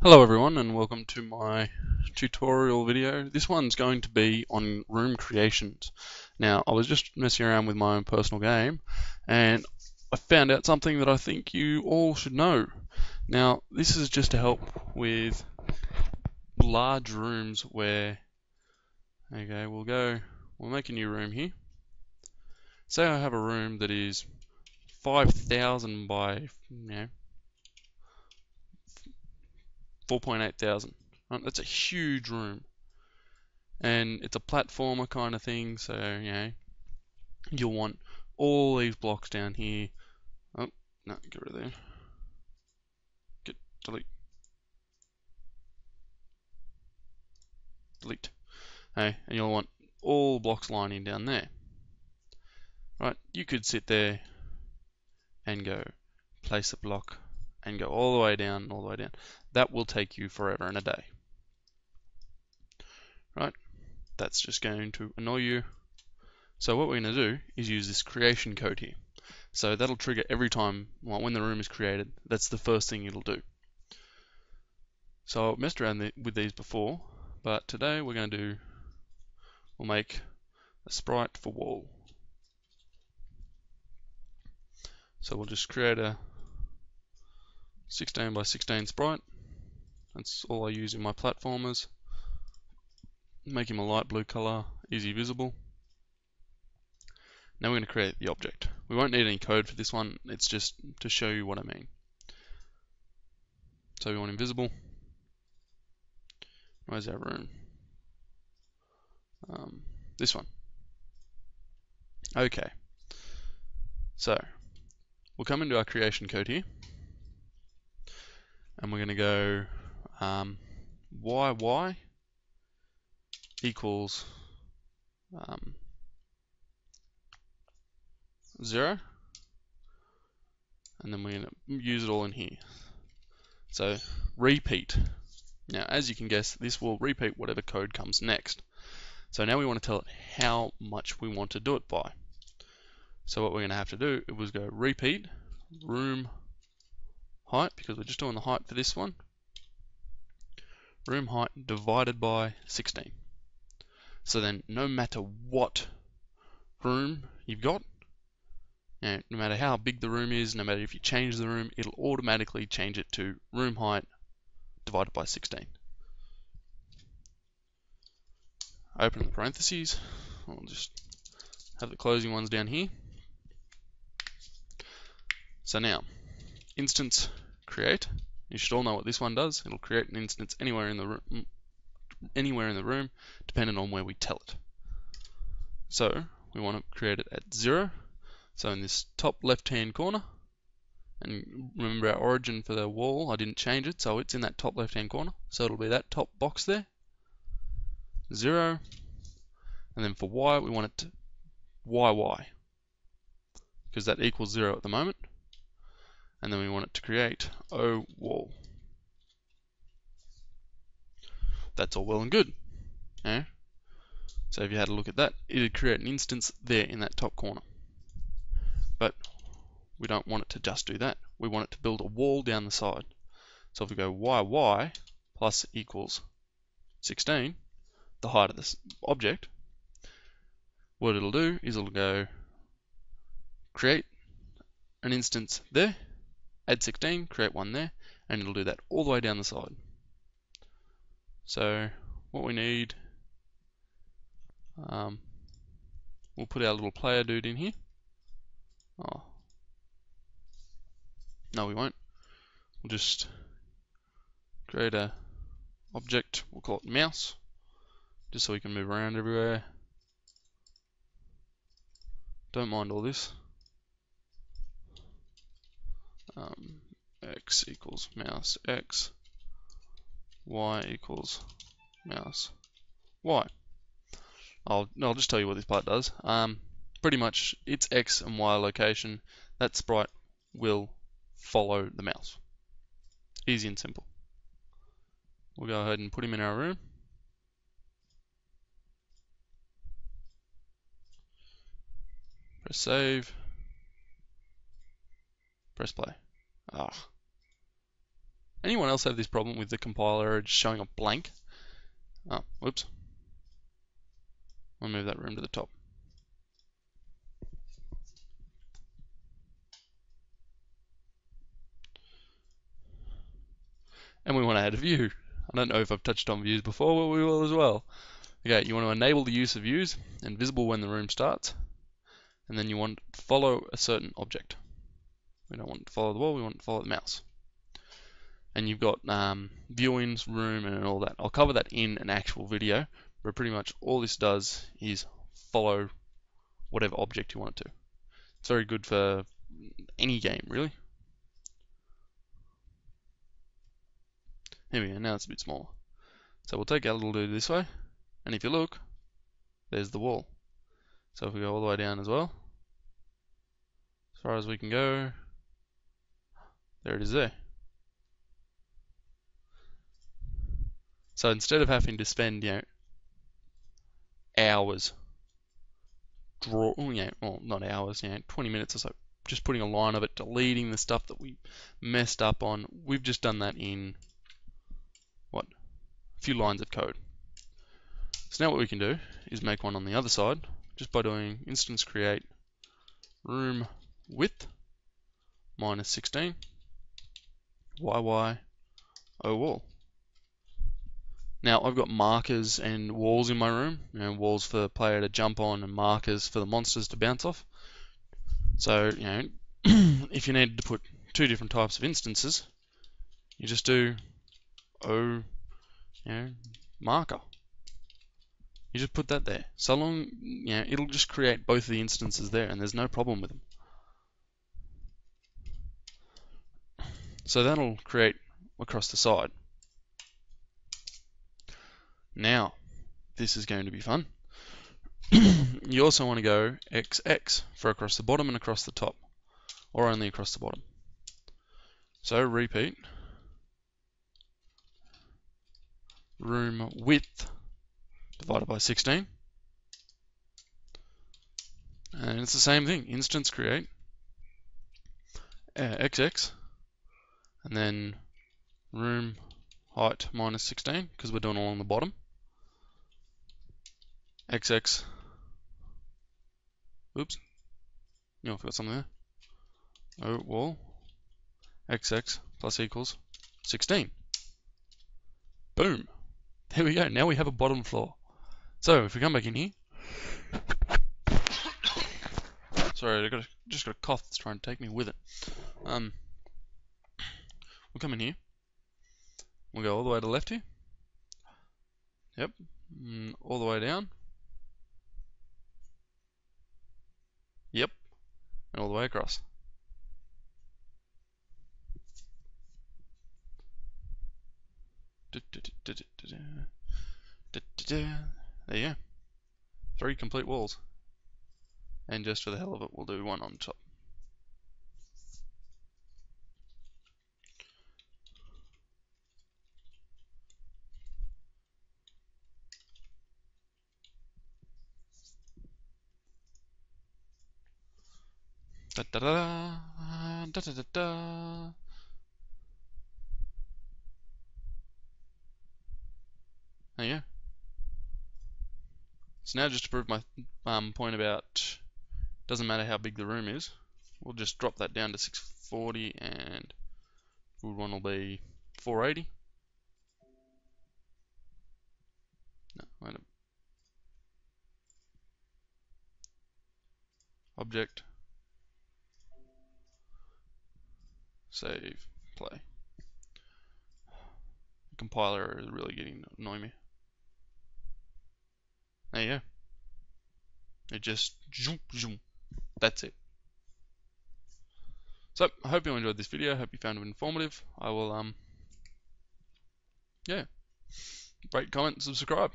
Hello everyone and welcome to my tutorial video. This one's going to be on room creations. Now I was just messing around with my own personal game and I found out something that I think you all should know. Now this is just to help with large rooms where, okay, we'll make a new room here. Say I have a room that is 5,000 by 4.8 thousand. Right? That's a huge room. And it's a platformer kind of thing, so you'll want all these blocks down here. Oh, no, get rid of there. Delete. Delete. Hey, and you'll want all blocks lining down there. Right, you could sit there and go place a block and go all the way down, all the way down. That will take you forever and a day. Right, that's just going to annoy you. So what we're going to do is use this creation code here. So that'll trigger every time, well, when the room is created, that's the first thing it'll do. So I've messed around with these before, but today we'll make a sprite for wall. So we'll just create a 16 by 16 sprite. That's all I use in my platformers. Make him a light blue color, easy visible. Now we're going to create the object. We won't need any code for this one, it's just to show you what I mean. So we want invisible. Where's our room? This one. Okay. So we'll come into our creation code here, and we're going to go yy equals 0, and then we're going to use it all in here. So repeat. Now, as you can guess, this will repeat whatever code comes next. So now we want to tell it how much we want to do it by. So what we're going to have to do is go repeat room height, because we're just doing the height for this one. Room height divided by 16. So then no matter what room you've got, no matter how big the room is, no matter if you change the room, it'll automatically change it to room height divided by 16. Open the parentheses. I'll just have the closing ones down here. So now, instance create. You should all know what this one does. It'll create an instance anywhere in the room, depending on where we tell it. So we want to create it at 0. So in this top left-hand corner, and remember our origin for the wall, I didn't change it, so it's in that top left-hand corner. So it'll be that top box there, 0. And then for y, we want it to yy, because that equals 0 at the moment. And then we want it to create O wall. That's all well and good. So if you had a look at that, it'd create an instance there in that top corner. But we don't want it to just do that. We want it to build a wall down the side. So if we go yy plus equals 16, the height of this object, what it'll do is it'll go create an instance there, add 16, create one there, and it'll do that all the way down the side. So what we need, we'll put our little player dude in here. Oh, no, we won't. We'll just create a object. We'll call it mouse, just so we can move around everywhere. Don't mind all this. X equals mouse X, Y equals mouse Y. I'll just tell you what this part does. Pretty much its X and Y location, that sprite will follow the mouse. Easy and simple. We'll go ahead and put him in our room. Press save. Press play. Anyone else have this problem with the compiler just showing up blank? Oh, whoops. I'll move that room to the top. And we want to add a view. I don't know if I've touched on views before, but we will as well. Okay, you want to enable the use of views and visible when the room starts. And then you want to follow a certain object. We don't want it to follow the wall, we want it to follow the mouse. And you've got viewings, room, and all that. I'll cover that in an actual video, but pretty much all this does is follow whatever object you want it to. It's very good for any game, really. Here we go, now it's a bit smaller. So we'll take our little dude this way, and if you look, there's the wall. So if we go all the way down as well, as far as we can go, there it is there. So instead of having to spend, hours well, not hours, 20 minutes or so, just putting a line of it, deleting the stuff that we messed up on, we've just done that in, a few lines of code. So now what we can do is make one on the other side, just by doing instance create room width minus 16 yy o wall. Now I've got markers and walls in my room, walls for the player to jump on and markers for the monsters to bounce off. So, if you needed to put two different types of instances, you just do O, marker. You just put that there. So long, it'll just create both of the instances there, and there's no problem with them. So that'll create across the side. Now, this is going to be fun. You also want to go XX for across the bottom and across the top, or only across the bottom. So repeat room width divided by 16, and it's the same thing. Instance create XX, and then room height minus 16 because we're doing along the bottom. XX. Oops. I forgot something there. O wall. XX plus equals 16. Boom. There we go. Now we have a bottom floor. So if we come back in here. Sorry, just got a cough that's trying to take me with it. We'll come in here. We'll go all the way to the left here. Yep. All the way down. Yep. And all the way across. There you go. 3 complete walls. And just for the hell of it, we'll do one on top. Da da da da da da da. There you go. So now just to prove my point about doesn't matter how big the room is, we'll just drop that down to 640 and good one will be 480. No, wait a object, save, play. The compiler is really getting to annoy me. There you go. It just zoom, zoom. That's it. So I hope you enjoyed this video. I hope you found it informative. I will rate, comment, subscribe.